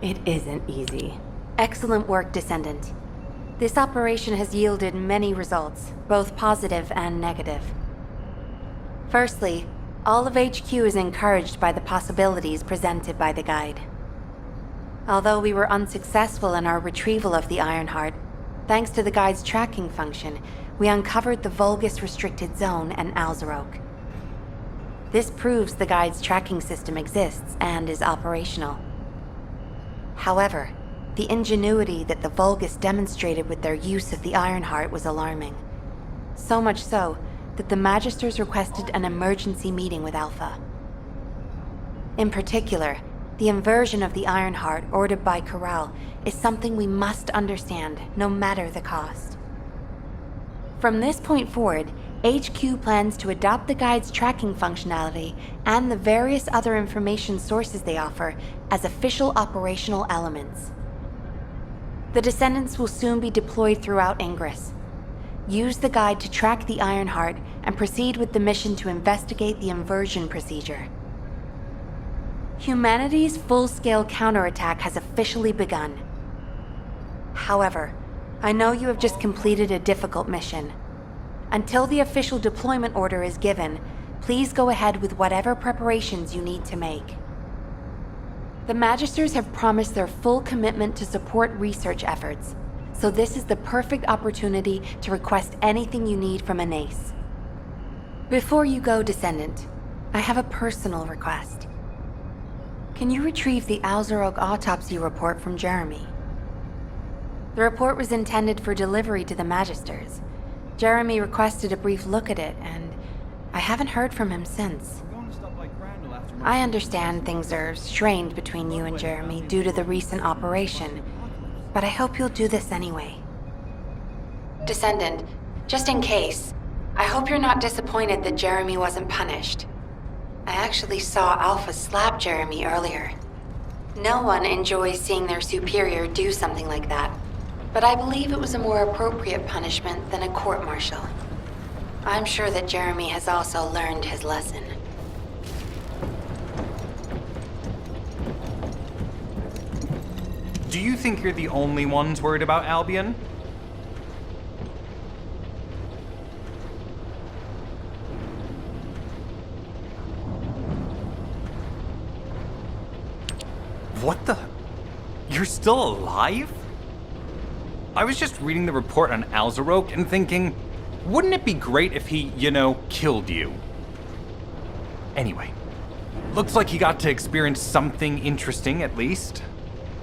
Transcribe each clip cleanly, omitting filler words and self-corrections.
It isn't easy. Excellent work, Descendant. This operation has yielded many results, both positive and negative. Firstly, all of HQ is encouraged by the possibilities presented by the guide. Although we were unsuccessful in our retrieval of the Ironheart, thanks to the guide's tracking function, we uncovered the Vulgus Restricted Zone and Alzarok. This proves the guide's tracking system exists and is operational. However, the ingenuity that the Vulgus demonstrated with their use of the Ironheart was alarming. So much so that the Magisters requested an emergency meeting with Alpha. In particular, the inversion of the Ironheart ordered by Corral is something we must understand, no matter the cost. From this point forward, HQ plans to adopt the guide's tracking functionality and the various other information sources they offer as official operational elements. The Descendants will soon be deployed throughout Ingress. Use the guide to track the Ironheart and proceed with the mission to investigate the inversion procedure. Humanity's full-scale counterattack has officially begun. However, I know you have just completed a difficult mission. Until the official deployment order is given, please go ahead with whatever preparations you need to make. The Magisters have promised their full commitment to support research efforts, so this is the perfect opportunity to request anything you need from an ace. Before you go, Descendant, I have a personal request. Can you retrieve the Alzarok autopsy report from Jeremy? The report was intended for delivery to the Magisters. Jeremy requested a brief look at it, and I haven't heard from him since. I understand things are strained between you and Jeremy due to the recent operation, but I hope you'll do this anyway. Descendant, just in case, I hope you're not disappointed that Jeremy wasn't punished. I actually saw Alpha slap Jeremy earlier. No one enjoys seeing their superior do something like that, but I believe it was a more appropriate punishment than a court-martial. I'm sure that Jeremy has also learned his lesson. Do you think you're the only ones worried about Albion? What the? You're still alive? I was just reading the report on Alzarok and thinking, wouldn't it be great if he, killed you? Anyway, looks like he got to experience something interesting at least.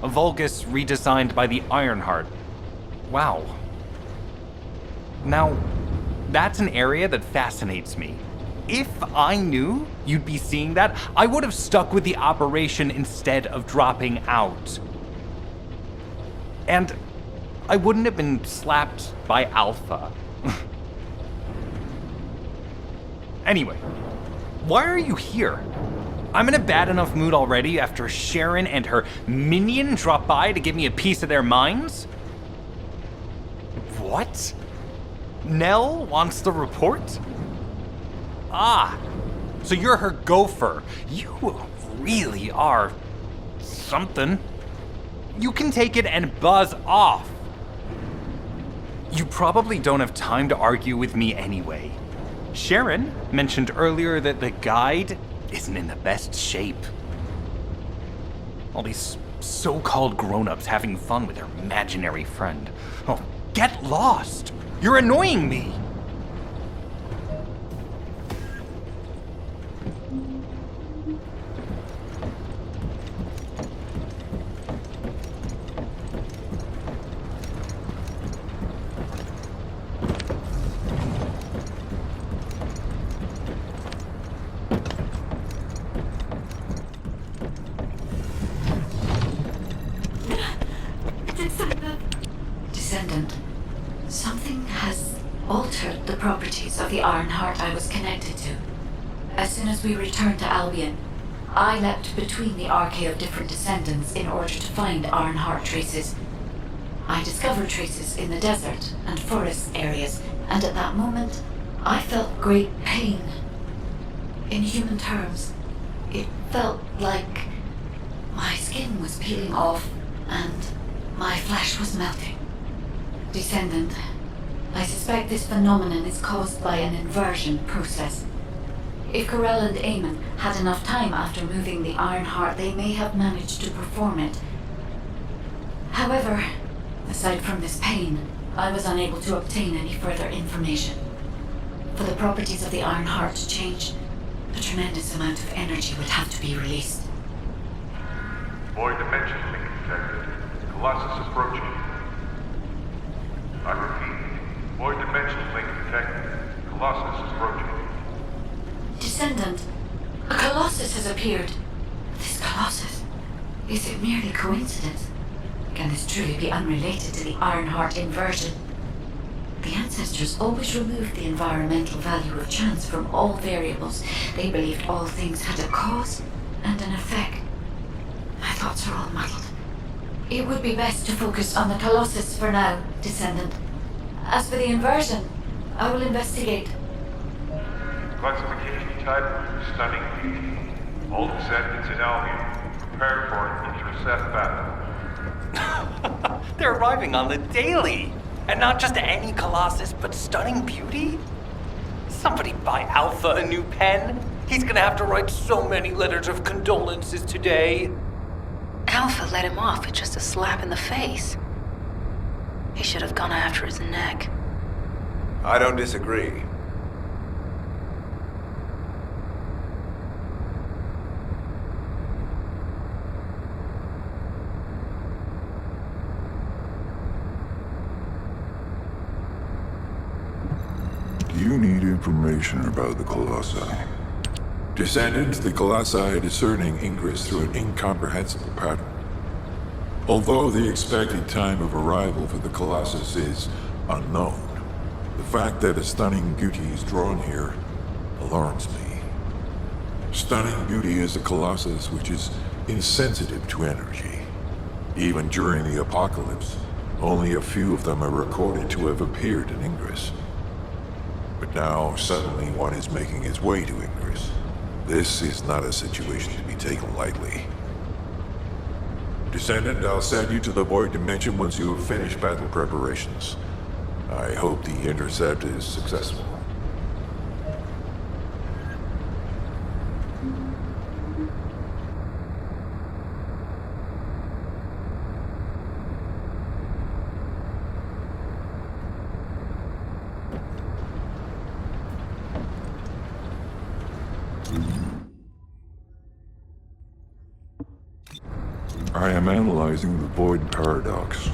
A Vulgus redesigned by the Ironheart. Wow. Now, that's an area that fascinates me. If I knew you'd be seeing that, I would have stuck with the operation instead of dropping out. And I wouldn't have been slapped by Alpha. Anyway, why are you here? I'm in a bad enough mood already after Sharon and her minion drop by to give me a piece of their minds? What? Nell wants the report? Ah, so you're her gopher. You really are something. You can take it and buzz off. You probably don't have time to argue with me anyway. Sharon mentioned earlier that the guide isn't in the best shape. All these so-called grown-ups having fun with their imaginary friend. Oh, get lost! You're annoying me! Descendant, something has altered the properties of the Ironheart I was connected to. As soon as we returned to Albion, I leapt between the arcade of different descendants in order to find Ironheart traces. I discovered traces in the desert and forest areas, and at that moment, I felt great pain. In human terms, it felt like my skin was peeling off and my flesh was melting. Descendant, I suspect this phenomenon is caused by an inversion process. If Corell and Eamon had enough time after moving the Ironheart, they may have managed to perform it. However, aside from this pain, I was unable to obtain any further information. For the properties of the Ironheart to change, a tremendous amount of energy would have to be released. Void dimension link detected. Colossus approaching. I repeat, void dimension link detected. Colossus approaching. Descendant, a Colossus has appeared. This Colossus, is it merely coincidence? Can this truly be unrelated to the Ironheart inversion? The ancestors always removed the environmental value of chance from all variables. They believed all things had a cause and an effect. My thoughts are all muddled. It would be best to focus on the Colossus for now, Descendant. As for the inversion, I will investigate. Classification type, stunning beauty. All descendants in Albion, prepare for an intercept battle. They're arriving on the daily! And not just any Colossus, but stunning beauty? Somebody buy Alpha a new pen? He's gonna have to write so many letters of condolences today. Alpha let him off with just a slap in the face. He should have gone after his neck. I don't disagree. You need information about the Colossi. Descendants, the Colossi are discerning ingress through an incomprehensible pattern. Although the expected time of arrival for the Colossus is unknown, the fact that a stunning beauty is drawn here alarms me. Stunning beauty is a Colossus which is insensitive to energy. Even during the apocalypse, only a few of them are recorded to have appeared in Ingress. But now, suddenly one is making its way to Ingress. This is not a situation to be taken lightly. Descendant, I'll send you to the Void Dimension once you have finished battle preparations. I hope the intercept is successful. I am analyzing the Void Paradox.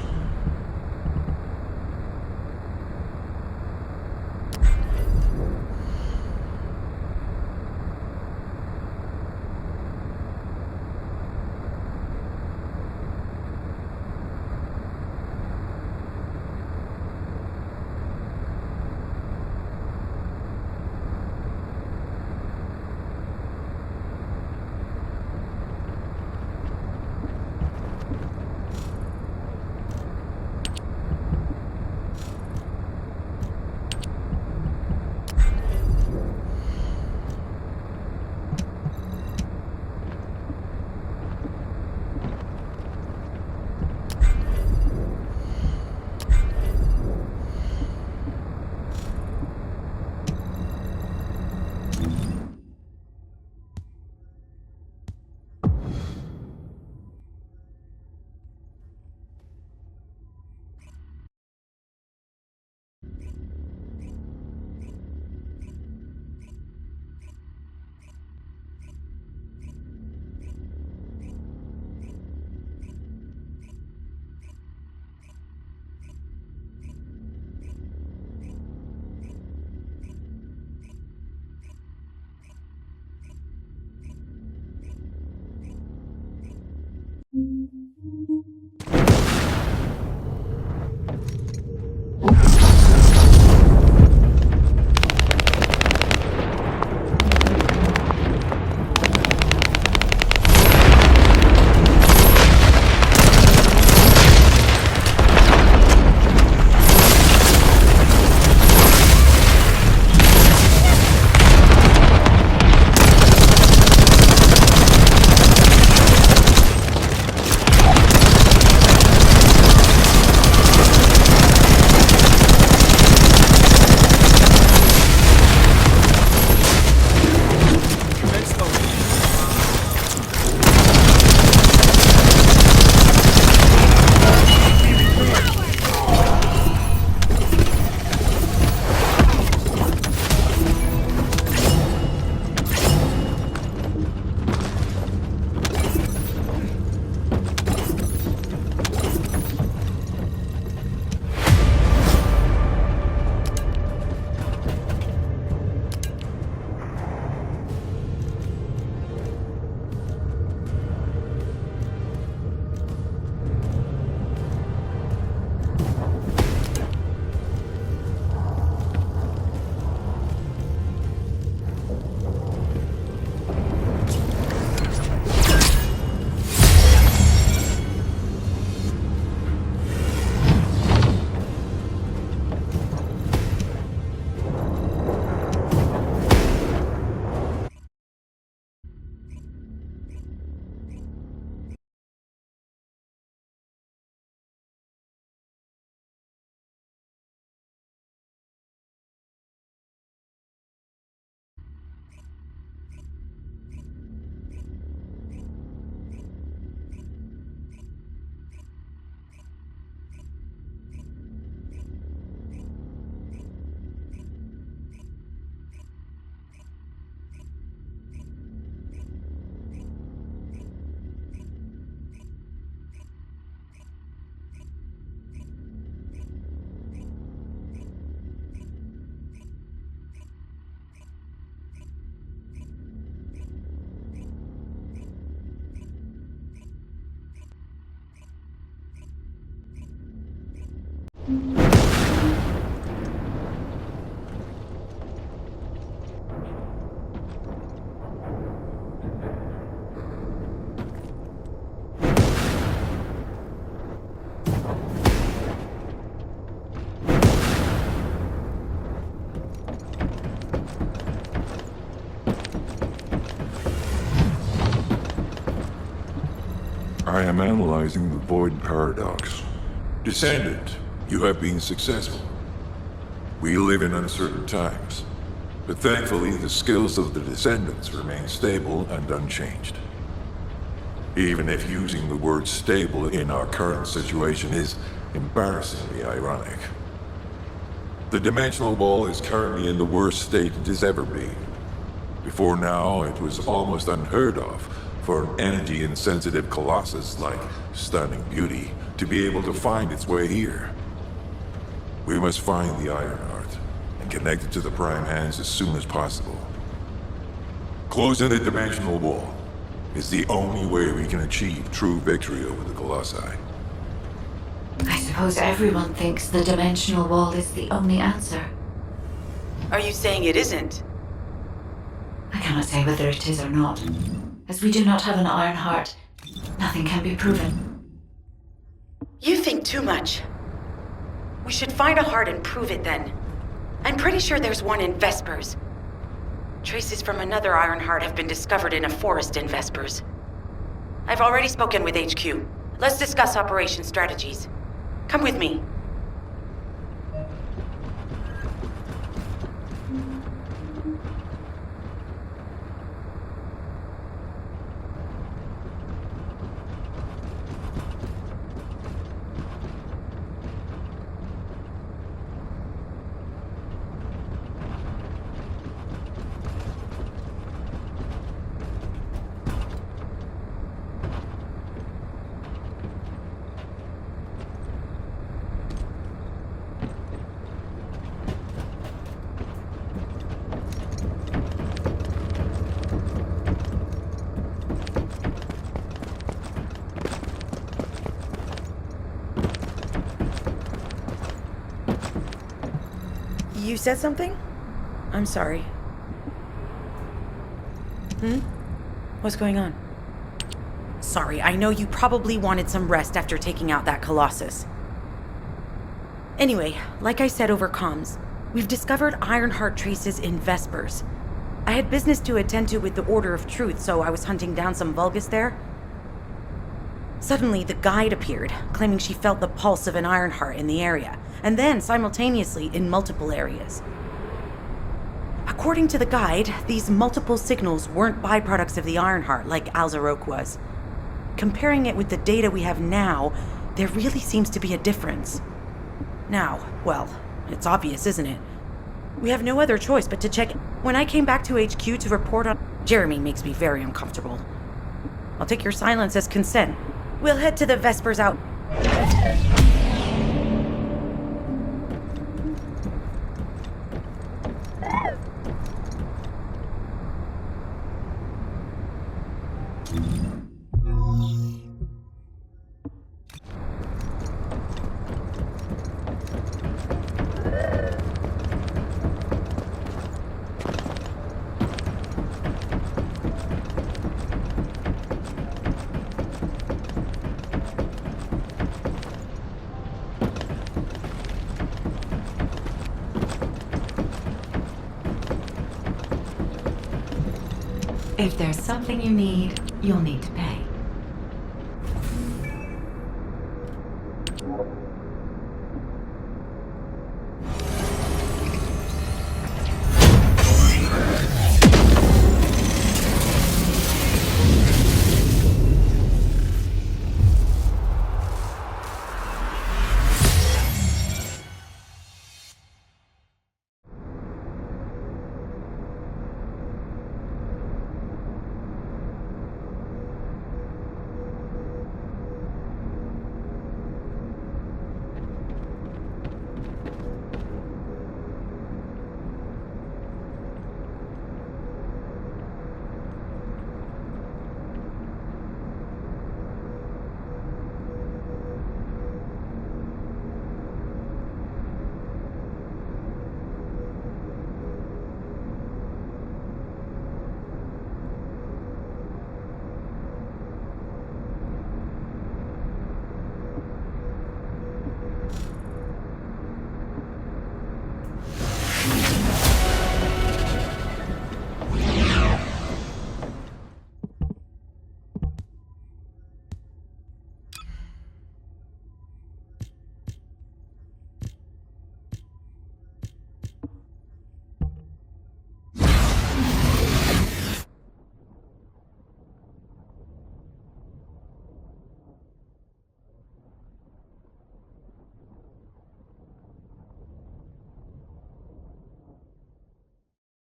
I am analyzing the void paradox. Descendant, you have been successful. We live in uncertain times, but thankfully the skills of the Descendants remain stable and unchanged. Even if using the word stable in our current situation is embarrassingly ironic. The dimensional wall is currently in the worst state it has ever been. Before now, it was almost unheard of for an energy-insensitive colossus like Stunning Beauty to be able to find its way here. We must find the Ironheart and connect it to the Prime Hands as soon as possible. Closing the dimensional wall is the only way we can achieve true victory over the Colossi. I suppose everyone thinks the dimensional wall is the only answer. Are you saying it isn't? I cannot say whether it is or not. As we do not have an Ironheart, nothing can be proven. You think too much. We should find a heart and prove it then. I'm pretty sure there's one in Vespers. Traces from another Ironheart have been discovered in a forest in Vespers. I've already spoken with HQ. Let's discuss operation strategies. Come with me. You said something? I'm sorry. What's going on? Sorry, I know you probably wanted some rest after taking out that Colossus. Anyway, like I said over comms, we've discovered Ironheart traces in Vespers. I had business to attend to with the Order of Truth, so I was hunting down some Vulgus there. Suddenly, the guide appeared, claiming she felt the pulse of an Ironheart in the area, and then simultaneously in multiple areas. According to the guide, these multiple signals weren't byproducts of the Ironheart like Alzarok was. Comparing it with the data we have now, there really seems to be a difference. Now, well, it's obvious, isn't it? We have no other choice but to check. When I came back to HQ to report on... Jeremy makes me very uncomfortable. I'll take your silence as consent. We'll head to the Vespers out... If there's something you need, you'll need to pay.